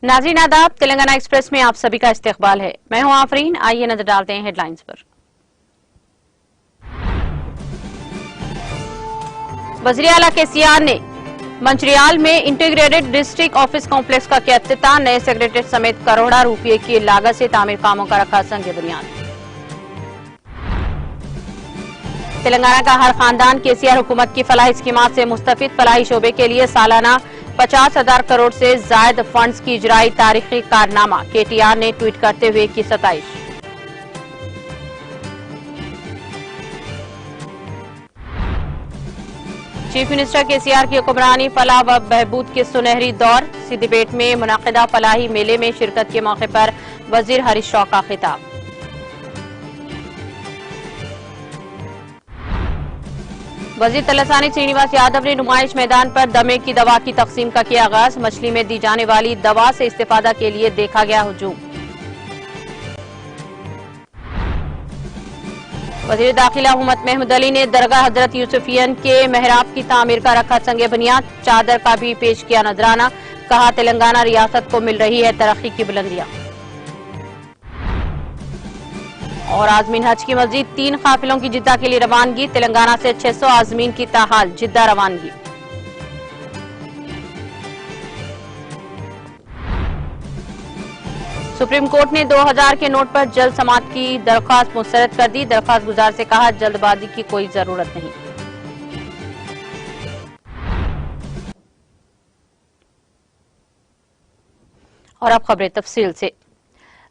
नाज़रीन आदाब, तेलंगाना एक्सप्रेस में आप सभी का इस्तकबाल है। मैं हूं आफरीन। आइए नजर डालते हैं हेडलाइंस पर। वज़ीर आला केसीआर ने मंचरियाल में इंटीग्रेटेड डिस्ट्रिक्ट ऑफिस कॉम्प्लेक्स का किया इफ्तिताह। नए सेक्रेटरीट समेत करोड़ों रुपये की लागत से तामीर कामों का रखा संग बुनियाद। तेलंगाना का हर खानदान केसीआर हुकूमत की फलाही स्कीमात से मुस्तफिद। फलाही शोबे के लिए सालाना 50,000 करोड़ से जायद फंड्स की इजराई तारीखी कारनामा। केटीआर ने ट्वीट करते हुए की सताइश। चीफ मिनिस्टर केसीआर की हुक्मरानी फलाह व बहबूद के सुनहरी दौर। सिद्दीपेट में मुनाकिदा फलाही मेले में शिरकत के मौके पर वजीर हरीश राव का खिताब। वजीर तलसानी श्रीनिवास यादव ने नुमाइश मैदान पर दमे की दवा की तकसीम का किया आगाज। मछली में दी जाने वाली दवा से इस्तेफादा के लिए देखा गया हुजूम। वजीर दाखिला हुकूमत महमूद अली ने दरगाह हजरत यूसुफियन के मेहराब की तामीर का रखा संगे बुनियाद। चादर का भी पेश किया नजराना। कहा तेलंगाना रियासत को मिल रही है तरक्की की बुलंदियां। और आजमीन हज की मजीद 3 काफिलों की जिद्दा के लिए रवानगी। तेलंगाना से 600 आजमीन की ताहाल जिद्दा रवानगी। सुप्रीम कोर्ट ने 2000 के नोट पर जल्द समाअत की दरख्वास्त मुस्तरद कर दी। दरख्वास्त गुजार से कहा जल्दबाजी की कोई जरूरत नहीं। और अब खबरें तफसील से।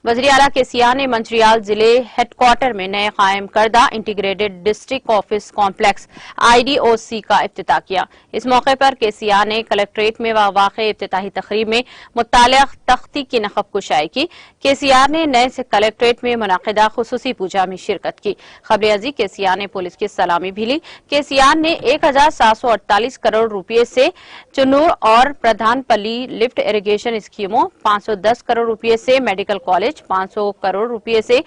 वज़ीर आला केसीआर ने मंचरियाल जिले हेडक्वार्टर में नए कायम करदा integrated district office complex IDOC का इफ्तिताह किया। इस मौके पर केसीआर ने कलेक्ट्रेट में वाक़ इफ्तिताही तकरीब में मुताल्लिक़ तख्ती की नखब कुशाई की। केसीआर ने नए से कलेक्ट्रेट में मुनाकिदा खुसूसी पूजा में शिरकत की। खबरे अजी केसीआर ने पुलिस की सलामी भी ली। केसीआर ने 1748 करोड़ रुपये से चुनूर और प्रधानपल्ली लिफ्ट इरिगेशन स्कीमों, 510 करोड़ रुपये से मेडिकल कॉलेज, 500 करोड़ रुपए से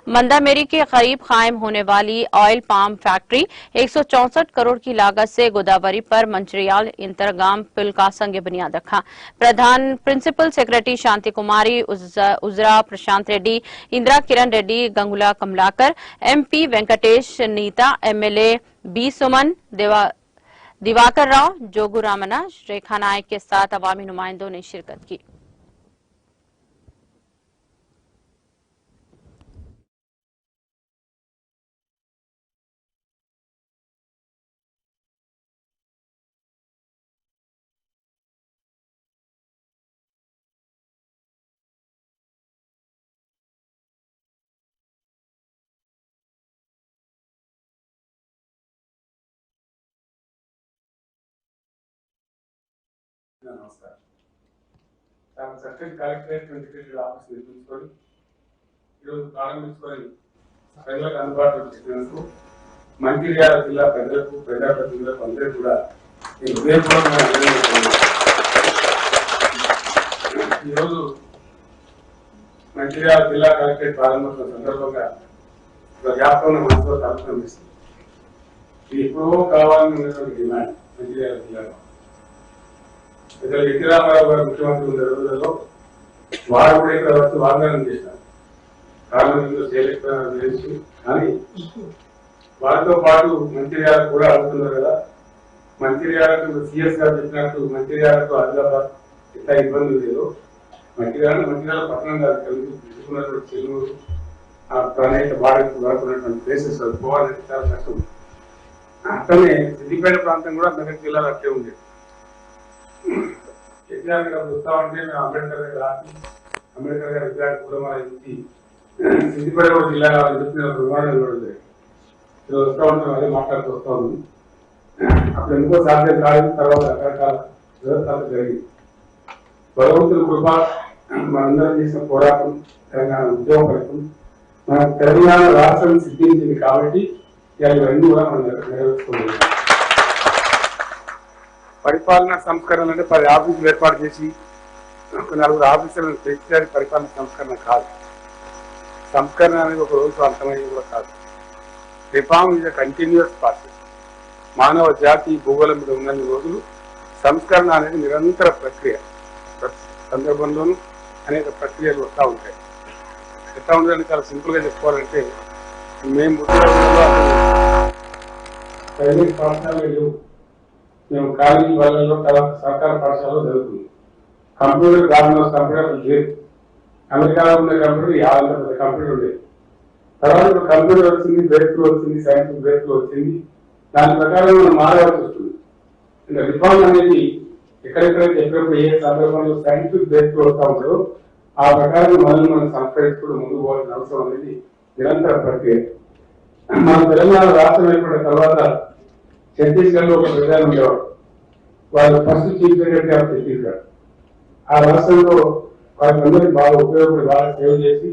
मंदामेरी के करीब कायम होने वाली ऑयल पाम फैक्ट्री, 164 करोड़ की लागत से गोदावरी पर मंचरियाल इंतरगाम पुल का संग बुनियाद रखा। प्रधान प्रिंसिपल सेक्रेटरी शांति कुमारी, उजरा प्रशांत रेड्डी, इंदिरा किरण Reddy, Gangula Kamlakar, MP Venkatesh Nita, MLA B सुमन, दिवाकर राव, जोगू रामना, रेखा नायक के साथ अवामी नुमाइंदों ने शिरकत की। నమస్కారం. సర్కిల్ కలెక్టరేట్ ఇంటిగ్రేటెడ్ ఆఫీస్ నిర్మించుకొని ఈరోజు ప్రారంభించుకొని ప్రజలకు అందుబాటులో చేసినందుకు మంచిర్యాల జిల్లా ప్రజలకు ప్రజాప్రతినిధులకు అందరికీ కూడా నేను హృదయపూర్వకంగా అభినందిస్తున్నాను. ఈరోజు మంచిర్యాల జిల్లా కలెక్టరేట్ ప్రారంభోత్సవం సందర్భంగా వ్యాప్తంగా మనసులో తలపడం ఇస్తుంది. ఇది ఎప్పుడో కావాలని ఉన్నటువంటి డిమాండ్ మంచిర్యాల జిల్లాలో. ఇక్కడ ఎన్టీ రామారావు గారు ముఖ్యమంత్రి ఉన్న రోజులలో వారు కూడా ఇక్కడ వచ్చి వాగ్దానం చేశారు. పార్లమెంట్లో చేయలేకపోయినా తెలుసు, కానీ వారితో పాటు మంచిర్యాలకు కూడా అడుగుతున్నారు కదా. మంచిర్యాలకు CS గారు చెప్పినట్టు మంచిర్యాలకు ఆదిలాబాద్ ఎట్లా ఇబ్బంది లేదు. మంచిర్యాల పట్టణంగా తీసుకున్నటువంటి చెల్లూరు, అనేక బాడకి వరకున్నటువంటి ప్లేసెస్ పోవాలంటే చాలా కష్టం. అట్లనే సిద్దిపేట ప్రాంతం కూడా మెదక్ జిల్లాలో అట్లే ఉండేది. కేసీఆర్ గారు వస్తా ఉంటే మేము అంబేద్కర్ గారు రాసి అంబేద్కర్ గారి విగ్రహాన్ని కూడా ఇచ్చి సిద్దిపేట కూడా జిల్లా చెప్పిన విమానం కూడా ఉంది. వస్తా ఉంటే అదే మాట్లాడుతూ వస్తా ఉంది. అప్పుడు ఎందుకో సాధ్యం కాలేదు. తర్వాత రకరకాల వ్యవస్థలు జరిగింది. భగవంతుని కృప, మనందరం చేసిన పోరాటం, తెలంగాణ ఉద్యమ ఫలితం, మన తెలంగాణ రాష్ట్రం సిద్ధించింది కాబట్టి ఇవన్నీ కూడా మనం నెరవేర్చుకోలేదు. పరిపాలనా సంస్కరణ అంటే 10 ఆఫీసులు ఏర్పాటు చేసి 4 ఆఫీసులను పెంచడానికి పరిపాలన సంస్కరణ కాదు. సంస్కరణ అనేది ఒక రోజు అర్థమయ్యేది కూడా కాదు. Reform is a continuous process. మానవ జాతి భూగోళం మీద ఉన్నన్ని రోజులు సంస్కరణ అనేది నిరంతర ప్రక్రియ. ప్రతి సందర్భంలోనూ అనేక ప్రక్రియలు వస్తూ ఉంటాయి. ఎట్లా ఉంటుందని చాలా సింపుల్గా చెప్పుకోవాలంటే మేము ఉద్యోగంలో ప్రైవేట్ పాఠశాలలు లేవు, మేము కాలేజీ వాళ్ళలో సర్కారు పాఠశాలలో జరుగుతుంది. కంప్యూటర్ దానిలో కంప్యూటర్ లేదు, అమెరికాలో ఉన్న కంప్యూటర్ 50 కంప్యూటర్ ఉండేది. తర్వాత కంప్యూటర్ వచ్చింది, బ్రేక్ త్రూ వచ్చింది, సైన్స్ బ్రేక్ త్రూ వచ్చింది. దాని ప్రకారం మనం మారవలసి వస్తుంది. ఇంకా రిఫార్మ్ అనేది ఎక్కడెక్కడైతే ఎప్పుడెప్పుడు ఏ సందర్భంలో సైంటిఫిక్ బ్రేక్ త్రూ వస్తూ ఉంటుందో ఆ ప్రకారం మనం సంస్కరించుకుంటూ ముందుకు పోవాల్సిన అవసరం అనేది నిరంతర ప్రక్రియ. మన తెలంగాణ రాష్ట్రం ఏర్పడిన తర్వాత ఛత్తీస్గఢ్ లో ఒక ప్రధాని ఉండేవాడు. వాళ్ళు first chief secretary of Chhattisgarh. ఆ రాష్ట్రంలో వాళ్ళందరికీ బాగా ఉపయోగపడి బాగా సేవ చేసి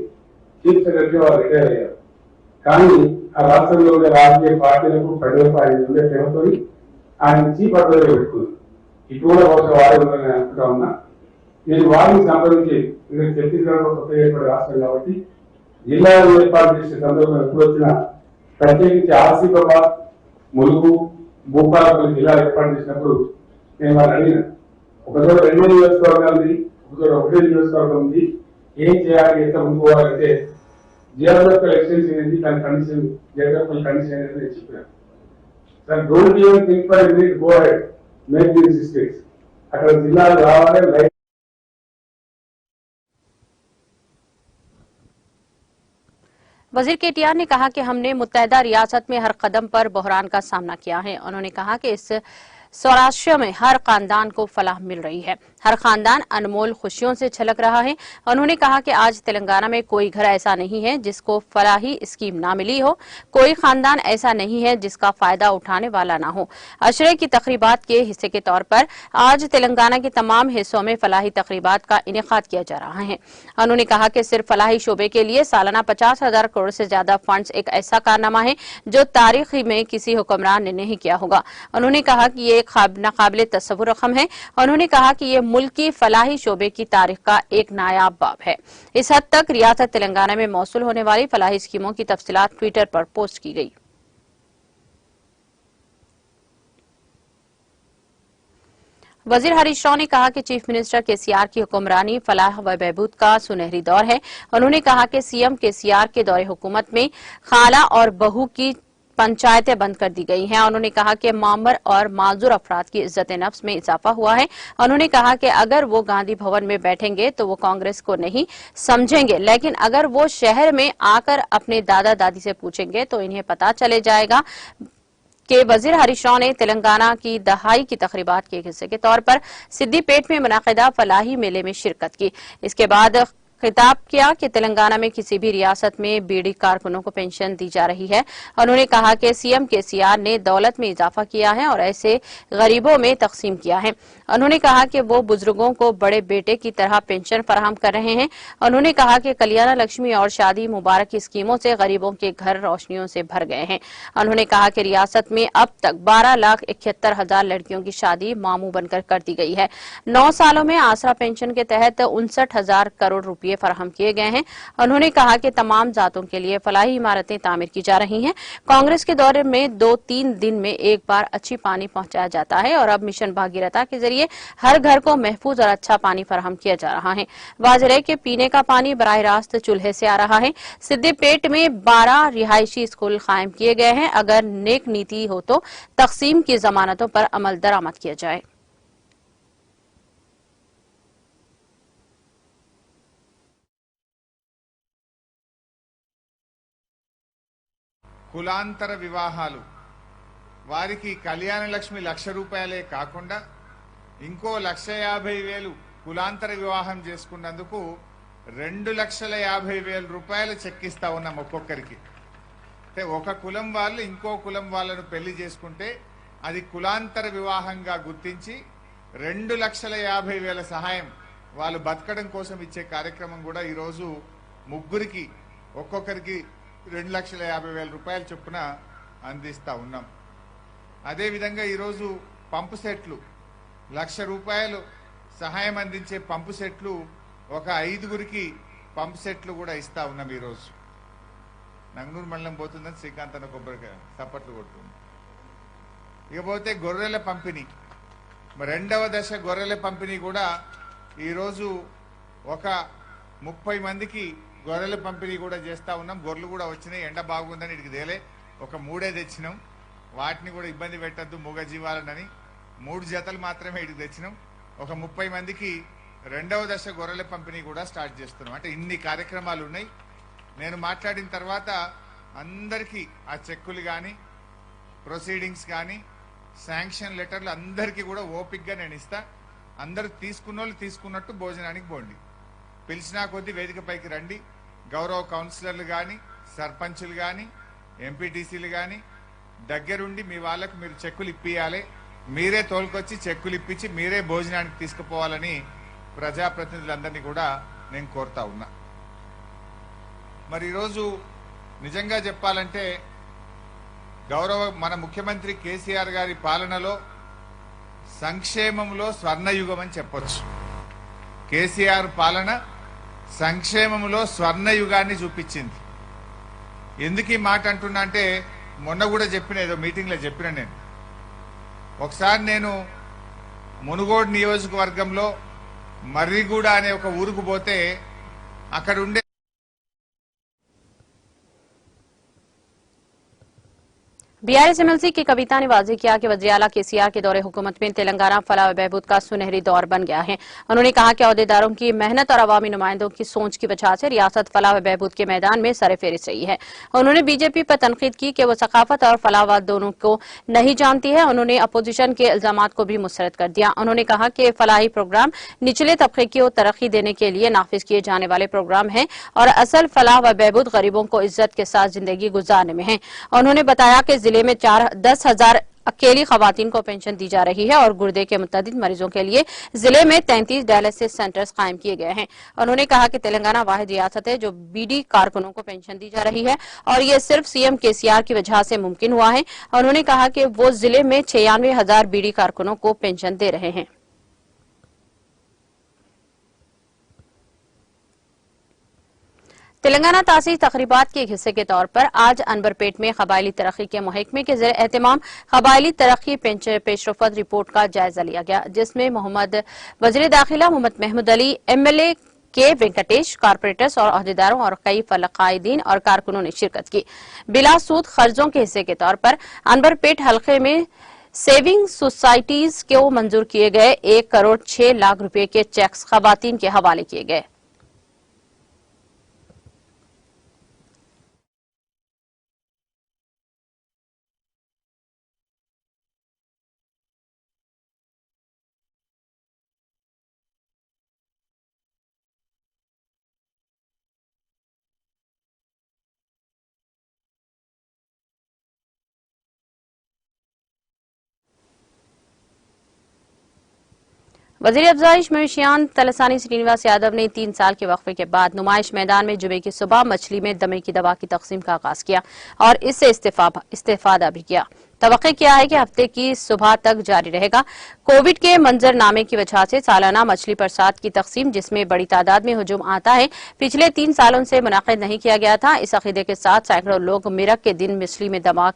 చీఫ్ సెక్రటరీ వాళ్ళు రిటైర్ అయ్యారు. కానీ ఆ రాష్ట్రంలో ఉండే రాజకీయ పార్టీలకు ప్రజలకు ఆయన ఉండే ప్రేమతో ఆయన చీఫ్ అడ్వైజర్ పెట్టుకుంది. ఇప్పుడు కూడా ఒక వారు ఉందని అనుకుంటా ఉన్నా. నేను వారిని సంప్రదించి ఛత్తీస్గఢ్ లో కొత్త ఏర్పడే రాష్ట్రం కాబట్టి జిల్లాలు ఏర్పాటు చేసే సందర్భం ఎప్పుడు వచ్చినా ప్రత్యేకించి ఆసిఫాబాద్, ములుగు, భూపాలపల్లి జిల్లాలు ఏర్పాటు చేసినప్పుడు నేను వాళ్ళు అడిగిన ఒకచోట 2 నియోజకవర్గాలు ఉంది, ఒకచోట 1 నియోజకవర్గం ఉంది, ఏం చేయాలి, ఎంత ముందు పోవాలంటే జియోగ్రఫికల్ ఎక్స్టెన్షన్ ఏంటి, దాని కండిషన్ జియోగ్రఫికల్ కండిషన్ అనేది నేను చెప్పాను. Sir don't even think for minute, go ahead, make these mistakes. అక్కడ జిల్లాలు రావాలి. वजीर केटीआर ने कहा कि हमने मुत्तहदा रियासत में हर कदम पर बहरान का सामना किया है। उन्होंने कहा कि इस सौराष्ट्र में हर खानदान को फलाह मिल रही है, हर खानदान अनमोल खुशियों से छलक रहा है। उन्होंने कहा कि आज तेलंगाना में कोई घर ऐसा नहीं है जिसको फलाही स्कीम ना मिली हो, कोई खानदान ऐसा नहीं है जिसका फायदा उठाने वाला ना हो। अशरे की तकरीबात के हिस्से के तौर पर आज तेलंगाना के तमाम हिस्सों में फलाही तकरीबात का इनेकाद किया जा रहा है। उन्होंने कहा कि सिर्फ फलाही शोबे के लिए सालाना 50,000 करोड़ से ज्यादा फंड्स एक ऐसा कारनामा है जो तारीख में किसी हुक्मरान ने नहीं किया होगा। उन्होंने कहा कि ये नाकाबिले तस्वुर रकम है। उन्होंने कहा कि ये मुल्क की फलाही शोबे की तारीख का एक नायाब बाब है। इस हद तक रियासत तेलंगाना में मौसूल होने वाली फलाही स्कीमों की तफसीलात ट्विटर पर पोस्ट की गई। वजीर हरीश राव ने कहा कि चीफ मिनिस्टर केसीआर की हुक्मरानी फलाह व बहबूद का सुनहरी दौर है। उन्होंने कहा कि सीएम केसीआर के दौरे हुकूमत में खाला और बहू की पंचायतें बंद कर दी गई हैं। उन्होंने कहा कि मामर और माजूर अफराद की इज्जत नफ्स में इजाफा हुआ है। उन्होंने कहा कि अगर वो गांधी भवन में बैठेंगे तो वो कांग्रेस को नहीं समझेंगे, लेकिन अगर वो शहर में आकर अपने दादा दादी से पूछेंगे तो इन्हें पता चले जाएगा कि वजीर हरीश राव ने तेलंगाना की दहाई की तकरीबात के हिस्से के तौर पर सिद्दीपेट में मुनाकिदा फलाही मेले में शिरकत की। इसके बाद खिताब किया कि तेलंगाना में किसी भी रियासत में बीड़ी कारकुनों को पेंशन दी जा रही है। उन्होंने कहा कि सीएम केसीआर ने दौलत में इजाफा किया है और ऐसे गरीबों में तकसीम किया है। उन्होंने कहा कि वो बुजुर्गों को बड़े बेटे की तरह पेंशन फराहम कर रहे हैं। उन्होंने कहा कि कल्याण लक्ष्मी और शादी मुबारक की स्कीमों से गरीबों के घर रोशनियों से भर गए हैं। उन्होंने कहा कि रियासत में अब तक 12,71,000 लड़कियों की शादी मामू बनकर कर दी गई है। 9 सालों में आसरा पेंशन के तहत 59,000 करोड़ रुपये फराहम किए गए हैं। उन्होंने कहा कि तमाम जातों के लिए फलाही इमारतें तामीर की जा रही हैं। कांग्रेस के दौरे में 2-3 दिन में एक बार अच्छी पानी पहुंचाया जाता है और अब मिशन भागीरथ के जरिए हर घर को महफूज और अच्छा पानी फराहम किया जा रहा है। वाज़ेह है कि पीने का पानी बराह रास्त चूल्हे से आ रहा है। सिद्दीपेट में 12 रिहायशी स्कूल कायम किए गए हैं। अगर नेक नीति हो तो तकसीम की जमानतों पर अमल दरामद किया जाए। కులాంతర వివాహాలు వారికి కళ్యాణ లక్ష్మి 1,00,000 రూపాయలే కాకుండా ఇంకో 1,50,000 కులాంతర వివాహం చేసుకున్నందుకు 2,50,000 రూపాయలు చెక్కిస్తా ఉన్నాం ఒక్కొక్కరికి. అంటే ఒక కులం వాళ్ళు ఇంకో కులం వాళ్ళను పెళ్లి చేసుకుంటే అది కులాంతర వివాహంగా గుర్తించి 2,50,000 సహాయం వాళ్ళు బతకడం కోసం ఇచ్చే కార్యక్రమం కూడా ఈరోజు ముగ్గురికి ఒక్కొక్కరికి 2,50,000 రూపాయల చొప్పున అందిస్తా ఉన్నాం. అదేవిధంగా ఈరోజు పంపు సెట్లు 1,00,000 రూపాయలు సహాయం అందించే పంపు సెట్లు ఒక 5గురికి పంపు సెట్లు కూడా ఇస్తా ఉన్నాం. ఈరోజు నంగనూరు మండలం పోతుందని శ్రీకాంత్ అన్న కొబ్బరికాయ సపట్లు కొడుతుంది. ఇకపోతే గొర్రెల పంపిణీ, రెండవ దశ గొర్రెల పంపిణీ కూడా ఈరోజు ఒక 30 మందికి గొర్రెల పంపిణీ కూడా చేస్తా ఉన్నాం. గొర్రెలు కూడా వచ్చినాయి, ఎండ బాగుందని ఇడికి తేలే ఒక 3 తెచ్చినాం. వాటిని కూడా ఇబ్బంది పెట్టద్దు మూగ జీవాలనని 3 జతలు మాత్రమే ఇడికి తెచ్చినాం. ఒక 30 మందికి 2వ దశ గొర్రెల పంపిణీ కూడా స్టార్ట్ చేస్తున్నాం. అంటే ఇన్ని కార్యక్రమాలు ఉన్నాయి. నేను మాట్లాడిన తర్వాత అందరికీ ఆ చెక్కులు కానీ ప్రొసీడింగ్స్ కానీ శాంక్షన్ లెటర్లు అందరికీ కూడా ఓపిక్గా నేను ఇస్తా. అందరూ తీసుకున్న వాళ్ళు తీసుకున్నట్టు భోజనానికి పోండి. పిలిచినా కొద్దీ వేదికపైకి రండి. గౌరవ కౌన్సిలర్లు కానీ సర్పంచులు కానీ ఎంపీటీసీలు కానీ దగ్గరుండి మీ వాళ్ళకు మీరు చెక్కులు ఇప్పియాలి. మీరే తోలుకొచ్చి చెక్కులు ఇప్పించి మీరే భోజనానికి తీసుకుపోవాలని ప్రజాప్రతినిధులందరినీ కూడా నేను కోరుతా ఉన్నా. మరి ఈరోజు నిజంగా చెప్పాలంటే గౌరవ మన ముఖ్యమంత్రి కేసీఆర్ గారి పాలనలో సంక్షేమంలో స్వర్ణయుగం అని చెప్పొచ్చు. కేసీఆర్ పాలన సంక్షేమంలో స్వర్ణయుగాన్ని చూపించింది. ఎందుకు ఈ మాట అంటున్నా అంటే మొన్న కూడా చెప్పిన, ఏదో మీటింగ్లో చెప్పిన, నేను ఒకసారి నేను మునుగోడు నియోజకవర్గంలో మర్రిగూడ అనే ఒక ఊరుకు పోతే అక్కడ ఉండే बीआरएस एमएलसी की कविता ने वाजे किया कि वज़ीर-ए-आला केसीआर के दौरे हुकूमत में तेलंगाना फलाह व बहबूद का सुनहरी दौर बन गया है। उन्होंने कहा कि अहदेदारों की मेहनत और अवामी नुमाइंदों की सोच की वजह से रियासत फलाह व बहबूद के मैदान में सरफहरिस्त रही है। उन्होंने बीजेपी पर तनकीद की कि वो सकाफत और फलाहवाद दोनों को नहीं जानती है। उन्होंने अपोजिशन के इल्जामात को भी मुस्तरद कर दिया। उन्होंने कहा कि फलाही प्रोग्राम निचले तबके को तरक्की देने के लिए नाफिज किए जाने वाले प्रोग्राम हैं और असल फलाह व बहबूद गरीबों को इज्जत के साथ जिंदगी गुजारने में है। उन्होंने बताया कि जिले में 10,000 अकेली खवातीन को पेंशन दी जा रही है और गुर्दे के मुतअद्दिद मरीजों के लिए जिले में 33 डायलिसिस सेंटर्स कायम किए गए हैं। उन्होंने कहा कि तेलंगाना वाहिद रियासत है जो बीडी कारकुनों को पेंशन दी जा रही है और ये सिर्फ सीएम केसीआर की वजह से मुमकिन हुआ है। उन्होंने कहा कि वो जिले में 96,000 बीडी कारकुनों को पेंशन दे रहे हैं। तेलंगाना तासीस तकरीबात के एक हिस्से के तौर पर आज अनबरपेट में कबायली तरक्की के महकमे के ज़ेर एहतमाम कबायली तरक्की पेशरफत रिपोर्ट का जायजा लिया गया, जिसमें वज़ीर दाखिला मोहम्मद महमूद अली, एमएलए के वेंकटेश, कारपोरेटर्स और अहदेदारों और कई कायदीन और कारकुनों ने शिरकत की। बिला सूद खर्चों के हिस्से के तौर पर अनबरपेट हल्के में सेविंग सोसाइटीज को मंजूर किए गए 1 करोड़ 6 लाख रुपए के चेक्स खवातीन के हवाले किए गए। वजीर अफजाइश मवेशियान तलसानी श्रीनिवास यादव ने 3 साल के वक्फे के बाद नुमाइश मैदान में जुमे की सुबह मछली में दमे की दवा की तकसीम का आगाज किया और इससे इस्तेफादा भी किया। तवक्को किया है कि हफ्ते की सुबह तक जारी रहेगा। कोविड के मंजरनामे की वजह से सालाना मछली प्रसाद की तकसीम, जिसमें बड़ी तादाद में हुजूम आता है, पिछले 3 सालों से मुनाकिद नहीं किया गया था। इस अकीदे के साथ सैकड़ों लोग मिरक के दिन मछली में दमा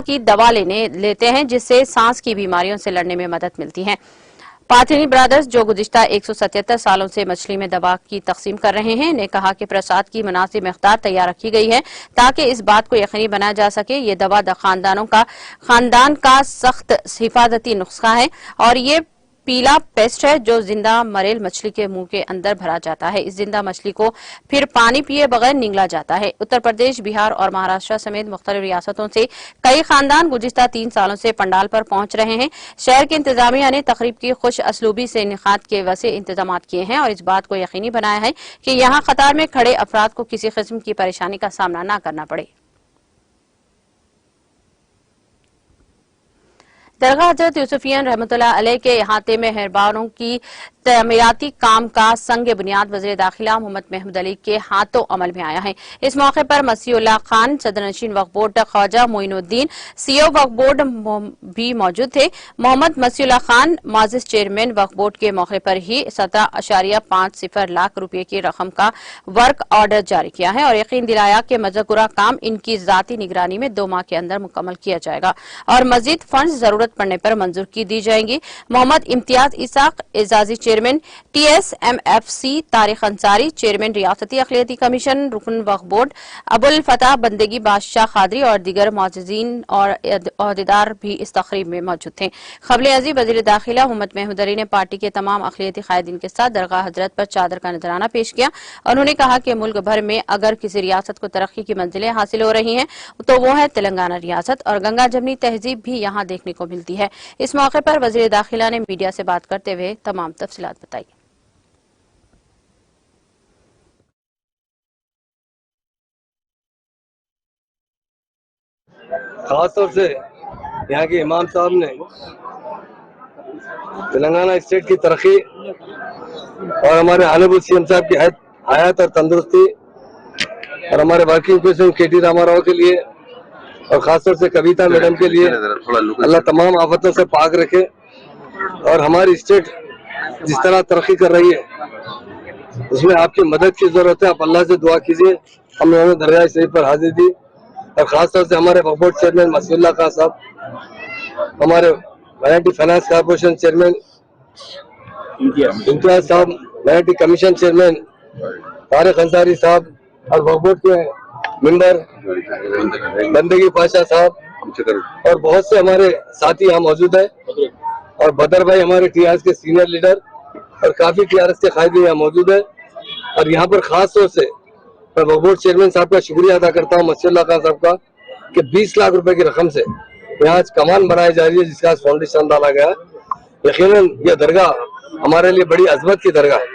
की दवा लेते हैं, जिससे सांस की बीमारियों से लड़ने में मदद मिलती है। पाथिनी ब्रदर्स, जो गुज़िश्ता 177 सालों से मछली में दवा की तकसीम कर रहे हैं, ने कहा कि प्रसाद की मुनासिब मिक़दार तैयार रखी गई है ताकि इस बात को यकीनी बनाया जा सके ये दवा खानदान का सख्त हिफाजती नुस्खा है और ये पीला पेस्ट है जो जिंदा मरेल मछली के मुंह के अंदर भरा जाता है। इस जिंदा मछली को फिर पानी पिए बगैर निगला जाता है। उत्तर प्रदेश, बिहार और महाराष्ट्र समेत मुख्तलिफ रियासतों से कई खानदान गुज़िश्ता 3 सालों से पंडाल पर पहुंच रहे हैं। शहर की इंतजामिया ने तकरीब की खुश असलूबी से इनेकाद के वसी इंतजाम किए हैं और इस बात को यकीनी बनाया है कि यहाँ कतार में खड़े अफराद को किसी किस्म की परेशानी का सामना न करना पड़े। दरगाह हजरत यूसुफियन रहमतुल्लाह अलैह के अहाते में हरबारों की तमीराती काम का संग बुनियाद वज़ीर दाखिला मोहम्मद महमूद अली के हाथों अमल में आया है। इस मौके पर मसीउल्लाह खान, सदरनशीन वक्फ बोर्ड ख्वाजा मोइनुद्दीन, सीईओ वक्फ बोर्ड भी मौजूद थे। मोहम्मद मसीउल्लाह खान, माजिद चेयरमैन वक्फ बोर्ड, के मौके पर ही 17.50 लाख रुपए की रकम का वर्क ऑर्डर जारी किया है और यकीन दिलाया कि मज़कूरा काम इनकी जाती निगरानी में 2 माह के अंदर मुकम्मल किया जाएगा और मजीद फंड जरूरत पड़ने पर मंजूर की दी जाएंगी। मोहम्मद इम्तियाज इसाक, एजाजी chairman TSMFC Tariq Ansari, chairman रियासती अक़लियती कमीशन, रुकन वक्फ बोर्ड अबुल फतह बंदगी बादशाह खादरी और दीगर मुअज़्ज़िज़ीन और अहदेदार भी इस तक़रीब में मौजूद थे। क़ब्ल अज़ीं वज़ीर दाखिला मोहम्मद महमूद अली ने पार्टी के तमाम अक़लियती क़ायदीन के साथ दरगाह हज़रत पर चादर का नजराना पेश किया। उन्होंने कहा कि मुल्क भर में अगर किसी रियासत को तरक्की की मंजिलें हासिल हो रही हैं तो वो है तेलंगाना रियासत, और गंगा जमनी तहजीब भी यहाँ देखने को मिलती है। इस मौके पर वज़ीर दाखिला ने मीडिया से बात करते हुए तमाम तफसीलात बताई। खासतौर से यहाँ के इमाम साहब ने तेलंगाना स्टेट की तरक्की और हमारे ऑनरेबल CM साहब की हयात और तंदुरुस्ती और हमारे वर्किंग प्रेसिडेंट KT रामाराव के लिए और खासतौर से कविता मैडम के लिए अल्लाह तमाम आफतों से पाक रखे। और हमारी स्टेट जिस तरह तरक्की कर रही है उसमें आपकी मदद की जरूरत है। आप अल्लाह से दुआ कीजिए। हम लोगों ने दरगाह शरीफ पर हाजिर दी और खासतौर से हमारे वक्फ बोर्ड चेयरमैन मसीउल्लाह खान साहब, हमारे minority finance corporation chairman Imtiaz साहब, minority commission chairman Tariq Ansari साहब और वक्फ बोर्ड के मेंबर बंदगी बादशाह साहब और बहुत से हमारे साथी यहाँ मौजूद है। और बदर भाई हमारे TRS के सीनियर लीडर और काफी TRS के कायदे यहाँ मौजूद है। और यहाँ पर खास तौर से मैं वक्फ बोर्ड चेयरमैन साहब का शुक्रिया अदा करता हूँ, मसीउल्लाह खान साहब का, कि 20 लाख रुपए की रकम से यहाँ आज कमान बनाई जा रही है जिसका आज फाउंडेशन डाला गया है। यकीनन यह दरगाह हमारे लिए बड़ी अजमत की दरगाह है।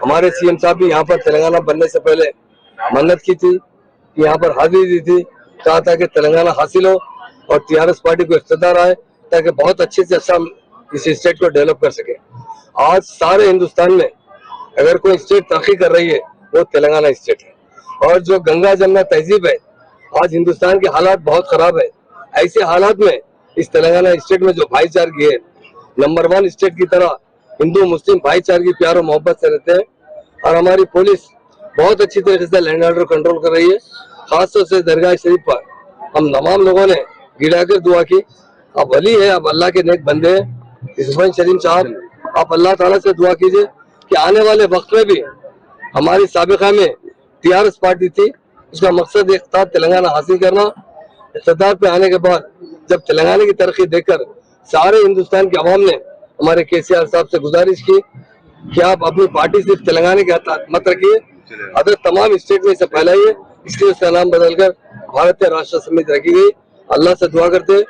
हमारे CM साहब भी यहाँ पर तेलंगाना बनने से पहले मन्नत की थी, यहाँ पर हाजिरी दी थी, कहा था कि तेलंगाना हासिल हो और TRS पार्टी को इख्तियार आए ताकि बहुत अच्छे से अच्छा इस स्टेट को डेवलप कर सके। आज सारे हिंदुस्तान में अगर कोई स्टेट तरक्की कर रही है वो तेलंगाना स्टेट है। और जो गंगा जमुना तहजीब है, आज हिंदुस्तान के हालात बहुत खराब है। ऐसे हालात में इस तेलंगाना स्टेट में जो भाईचारगी है, नंबर 1 स्टेट की तरह हिंदू मुस्लिम भाईचारगी प्यार और मोहब्बत से रहते हैं। और हमारी पुलिस बहुत अच्छी तरीके से लैंड ऑर्डर कंट्रोल कर रही है। खासतौर से दरगाह शरीफ पर हम तमाम लोगों ने गिराकर दुआ की। आप वली है, आप अल्लाह के नेक बंदे हैं। इस्माइल शरीफ साहब, आप अल्लाह ताला से दुआ कीजिए कि आने वाले वक्त में भी हमारी साबिका में TRS पार्टी थी, उसका मकसद एक था तेलंगाना हासिल करना। इक़्तिदार पे आने के बाद जब तेलंगाना की तरक्की देखकर सारे हिंदुस्तान के अवाम ने हमारे KCR साहब से गुजारिश की कि आप अपनी पार्टी सिर्फ तेलंगाना के हाथ मत रखिए, अदर तमाम स्टेट में इसे फैलाइए। इसलिए उसका नाम बदलकर भारतीय राष्ट्र समिति रखी गई। अल्लाह से दुआ करते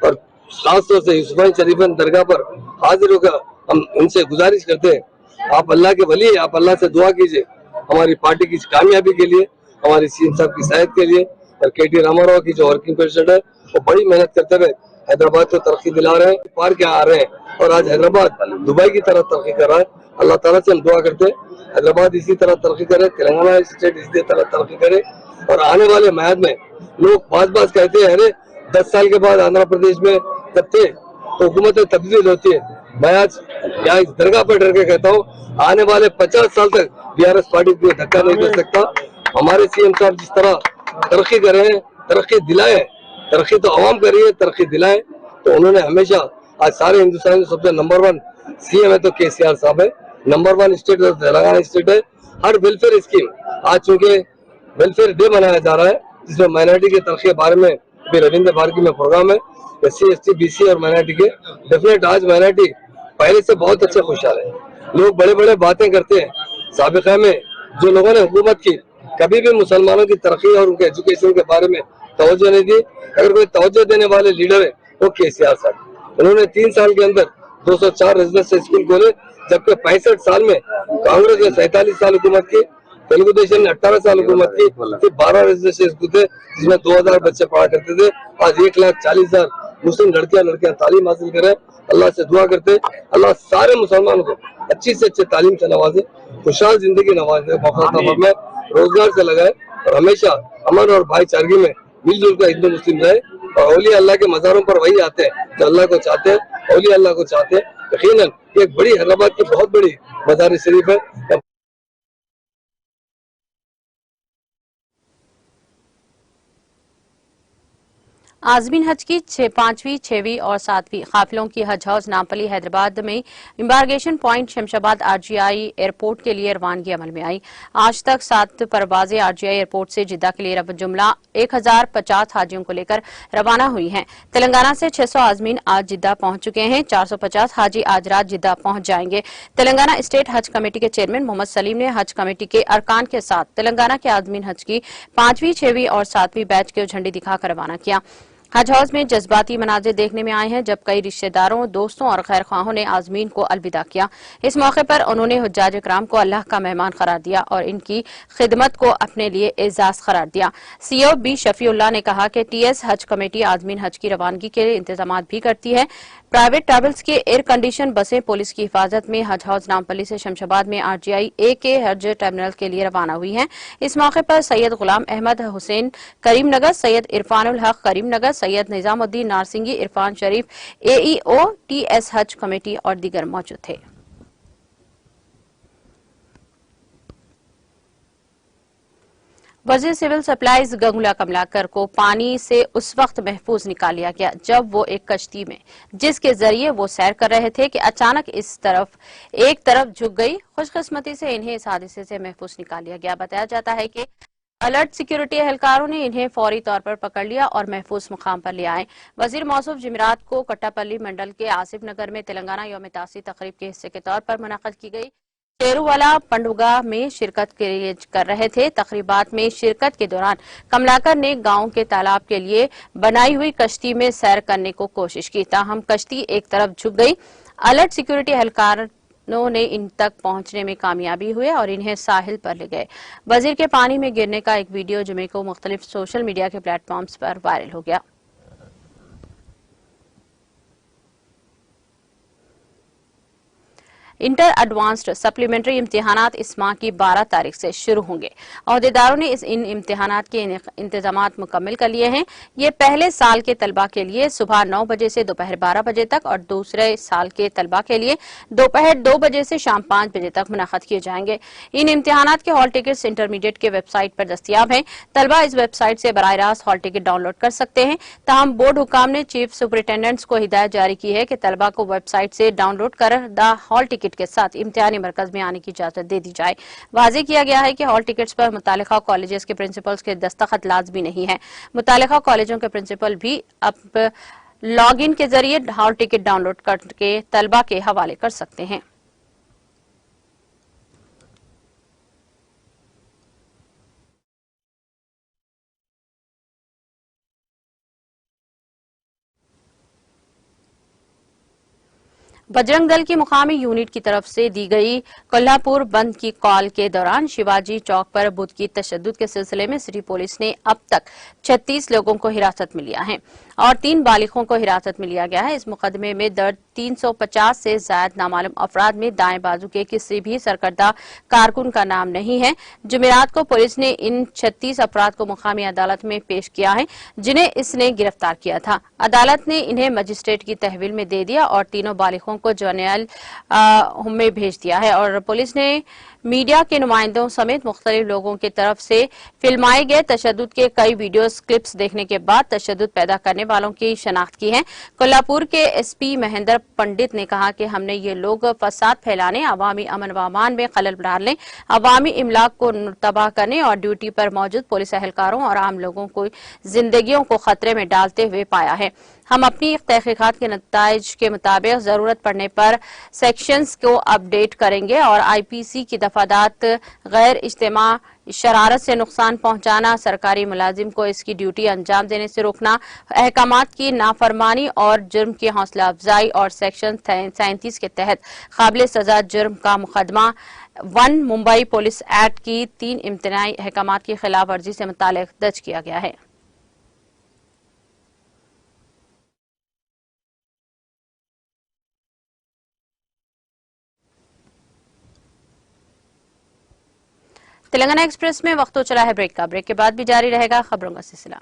और खासतौर से यूसुफाइन शरीफन दरगाह पर हाजिर होकर हम उनसे गुजारिश करते हैं, आप अल्लाह के वली, आप अल्लाह से दुआ कीजिए हमारी पार्टी की कामयाबी के लिए, हमारी CM साहब की शायद के लिए। और KT रामाराव की जो वर्किंग प्रेसिडेंट है वो बड़ी मेहनत करते हुए हैदराबाद को तरक्की दिला रहे हैं, पार के आ रहे हैं और आज हैदराबाद दुबई की तरह तरक्की कर रहा है। अल्लाह ताला से हम दुआ करते हैं हैदराबाद इसी तरह तरक्की करे, तेलंगाना स्टेट इसी तरह तरक्की करे। और आने वाले मैद में लोग बात कहते हैं, अरे 10 साल के बाद आंध्र प्रदेश में जब थे तो हुकूमत तब्दील होती है। मैं आज यहाँ इस दरगाह पर डर के कहता हूँ, आने वाले 50 साल तक TRS पार्टी को धक्का नहीं कर सकता। हमारे CM साहब जिस तरह तरक्की कर रहे हैं, तरक्की दिलाए, तरक्की तो आवाम कर रही है, तरक्की दिलाए। तो उन्होंने हमेशा आज सारे हिंदुस्तान में सबसे नंबर 1 CM है तो KCR साहब है, नंबर 1 स्टेट तेलंगाना स्टेट है। हर वेलफेयर स्कीम, आज चूंकि वेलफेयर डे मनाया जा रहा है जिसमें माइनॉरिटी के तरक्की के बारे में भी रविंद्र भारती में प्रोग्राम है, SC ST BC और माइनॉरिटी के। डेफिनेट आज माइनॉरिटी पहले से बहुत अच्छे खुशहाल है। लोग बड़े बड़े बातें करते हैं, साबिका में जो लोगों ने हुकूमत की कभी भी मुसलमानों की तरक्की और उनके एजुकेशन के बारे में तवज्जो नहीं दी। अगर कोई तवज्जो देने वाले लीडर है वो KCR साहब। उन्होंने 3 साल के अंदर 204 रेजिडेंशियल स्कूल खोले, जबकि 65 साल में कांग्रेस ने 47 साल हुकूमत की, तेलुगु देशम ने 18 साल हुकूमत की, फिर 12 रेजिडेंशियल स्कूल थे जिसमें 2000 बच्चे पढ़ा करते थे। आज 1,40,000 मुस्लिम लड़कियां तालीम हासिल करें। अल्लाह से दुआ करते अल्लाह सारे मुसलमानों को अच्छी से अच्छे तालीम से नवाजे, खुशहाल जिंदगी नवाजे, में रोजगार से लगाए और हमेशा अमन और भाईचारगी में मिलजुल कर हिंदू मुस्लिम रहे। और औलिया अल्लाह के मज़ारों पर वही आते हैं जो अल्लाह को चाहते हैं, औलिया अल्लाह को चाहते हैं। यकीनन एक बड़ी हैदराबाद की बहुत बड़ी मज़ार शरीफ है। आजमीन हज की 5वीं, 6वीं और 7वीं काफिलों की हज हाउस नामपली हैदराबाद में इम्बार्गेशन पॉइंट शमशाबाद आरजीआई एयरपोर्ट के लिए रवानगी अमल में आई। आज तक 7 परवाजें आरजीआई एयरपोर्ट से जिद्दा के लिए जुमला 1050 हाजियों को लेकर रवाना हुई हैं। तेलंगाना से 600 आजमीन आज जिद्दा पहुंच चुके हैं। 450 हाजी आज रात जिद्दा पहुंच जाएंगे। तेलंगाना स्टेट हज कमेटी के चेयरमैन मोहम्मद सलीम ने हज कमेटी के अरकान के साथ तेलंगाना के आजमीन हज की 5वीं, 6वीं और 7वीं बैच को झंडी दिखाकर रवाना किया। हज हाउस में जज्बाती मनाजिर देखने में आए हैं, जब कई रिश्तेदारों, दोस्तों और खैर ख्वाहों ने आजमीन को अलविदा किया। इस मौके पर उन्होंने हुज्जाज इकराम को अल्लाह का मेहमान करार दिया और इनकी खिदमत को अपने लिए एजाज करार दिया। सीईओ बी शफीउल्लाह ने कहा कि टीएस हज कमेटी आजमीन हज की रवानगी के लिए इंतजाम भी करती है। प्राइवेट ट्रैवल्स के एयर कंडीशन बसें पुलिस की हिफाजत में हज हाउस नामपली से शमशाबाद में आरजीआई ए के हज टर्मिनल के लिए रवाना हुई हैं। इस मौके पर सैयद गुलाम अहमद हुसैन करीमनगर, सैयद इरफानुल हक करीमनगर, सैयद निजामुद्दीन नारसिंगी, इरफान शरीफ एईओ टीएस हज कमेटी और दीगर मौजूद थे। वजीर सिविल सप्लाईज गंगुला कमलाकर को पानी से उस वक्त महफूज निकाल लिया गया जब वो एक कश्ती में जिसके जरिए वो सैर कर रहे थे कि अचानक एक तरफ झुक गई। खुशकिस्मती से इन्हें इस हादसे से महफूज निकाल लिया गया। बताया जाता है कि अलर्ट सिक्योरिटी एहलकारों ने इन्हें फौरी तौर पर पकड़ लिया और महफूज मुकाम पर ले आए। वजीर मौसूफ जुमेरात को कट्टापल्ली मंडल के आसिफ नगर में तेलंगाना यौम तासीस तकरीब के हिस्से के तौर पर मुनक्कद की गई। शेरूवाला पंडुगा में शिरकत कर रहे थे। तकरीबात में शिरकत के दौरान कमलाकर ने गांव के तालाब के लिए बनाई हुई कश्ती में सैर करने को कोशिश की, ताहम कश्ती एक तरफ झुक गई। अलर्ट सिक्योरिटी एहलकारों ने इन तक पहुंचने में कामयाबी हुए और इन्हें साहिल पर ले गए। वजीर के पानी में गिरने का एक वीडियो जुमे को मुख्तलिफ सोशल मीडिया के प्लेटफॉर्म्स पर वायरल हो गया। इंटर एडवांस्ड सप्लीमेंट्री इम्तिहानात इस माह की 12 तारीख से शुरू होंगे। अहदेदारों ने इन इम्तिहानात के इंतजामात मुकम्मल कर लिए हैं। ये पहले साल के तलबा के लिए सुबह 9 बजे से दोपहर 12 बजे तक और दूसरे साल के तलबा के लिए दोपहर 2 बजे से शाम 5 बजे तक मुनक्कद किए जाएंगे। इन इम्तिहानात के हॉल टिकट्स इंटरमीडिएट के वेबसाइट पर दस्तियाब हैं। तलबा इस वेबसाइट से बराह रास्त हॉल टिकट डाउनलोड कर सकते हैं। ताहम बोर्ड हुकाम ने चीफ सुपरिटेंडेंट्स को हिदायत जारी की है कि तलबा को वेबसाइट से डाउनलोड कर द हॉल टिकट के साथ इम्तिहानी मरकज में आने की इजाजत दे दी जाए। वाज़ेह किया गया है कि हॉल टिकट्स पर मुतालिका कॉलेजेस के प्रिंसिपल्स के दस्तखत लाजमी नहीं है। मुतालिका कॉलेजों के प्रिंसिपल भी अब लॉग इन के जरिए हॉल टिकट डाउनलोड करके तलबा के हवाले कर सकते हैं। बजरंग दल की मुकामी यूनिट की तरफ से दी गई कोल्हापुर बंद की कॉल के दौरान शिवाजी चौक पर बुध की तशद्दुद के सिलसिले में सिटी पुलिस ने अब तक 36 लोगों को हिरासत में लिया है और 3 बालिगों को हिरासत में लिया गया है। इस मुकदमे में दर्ज 350 से ज्यादा नामालूम अफराद में दाएं बाजू के किसी भी सरकर्दा कारकुन का नाम नहीं है। जुमेरात को पुलिस ने इन 36 अफराद को मुकामी अदालत में पेश किया है, जिन्हें इसने गिरफ्तार किया था। अदालत ने इन्हें मजिस्ट्रेट की तहवील में दे दिया और तीनों बालिगों को जर्नल में भेज दिया है और पुलिस ने मीडिया के नुमाइंदों समेत मुख्तलिफ लोगों की तरफ से फिल्माए गए तशद्दुद के कई वीडियोस क्लिप्स देखने के बाद तशद्दुद पैदा करने वालों की शनाख्त की है। कोल्हापुर के एसपी महेंद्र पंडित ने कहा कि हमने ये लोग फसाद फैलाने, अवामी अमन व अमान में खलल डालने, अवामी इमलाक को तबाह करने और ड्यूटी पर मौजूद पुलिस एहलकारों और आम लोगों को जिंदगियों को खतरे में डालते हुए पाया है। हम अपनी तहकीकात के नताइज के मुताबिक जरूरत पड़ने पर सेक्शंस को अपडेट करेंगे और आईपीसी की दफादात गैर इज्तिमा शरारत से नुकसान पहुंचाना, सरकारी मुलाजिम को इसकी ड्यूटी अंजाम देने से रोकना, अहकामात की नाफरमानी और जुर्म की हौसला अफजाई और सेक्शन 37 के तहत काबिल सजा जुर्म का मुकदमा 1 मुंबई पुलिस एक्ट की 3 इम्तनाई अहकामात की खिलाफ वर्जी से मुताल्लिक दर्ज किया गया है। तेलंगाना एक्सप्रेस में वक्त हो चला है ब्रेक का। ब्रेक के बाद भी जारी रहेगा खबरों का सिलसिला।